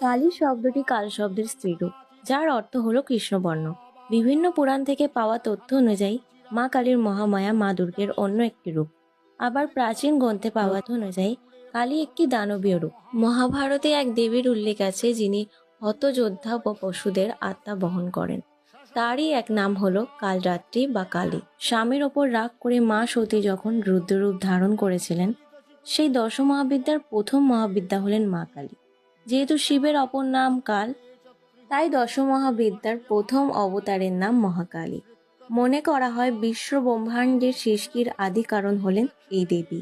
কালী শব্দটি কাল শব্দের স্ত্রীরূপ, যার অর্থ হলো কৃষ্ণবর্ণ। বিভিন্ন পুরাণ থেকে পাওয়া তথ্য অনুযায়ী মা কালীর মহামায়া মা দুর্গের অন্য একটি রূপ। আবার প্রাচীন গ্রন্থে পাওয়া তথ্য অনুযায়ী কালী একটি দানবীয় রূপ। মহাভারতে এক দেবীর উল্লেখ আছে যিনি হতযোদ্ধা ও পশুদের আত্মা বহন করেন। তারই এক নাম হলো কালরাত্রি বা কালী। স্বামীর ওপর রাগ করে মা সতী যখন রুদ্ররূপ ধারণ করেছিলেন, সেই দশমহাবিদ্যার প্রথম মহাবিদ্যা হলেন মা কালী। যেহেতু শিবের অপর নাম কাল, তাই দশমহাবিদ্যার প্রথম অবতারের নাম মহাকালী। মনে করা হয় বিশ্ব ব্রহ্মাণ্ডের সৃষ্টির আদি কারণ হলেন এই দেবী।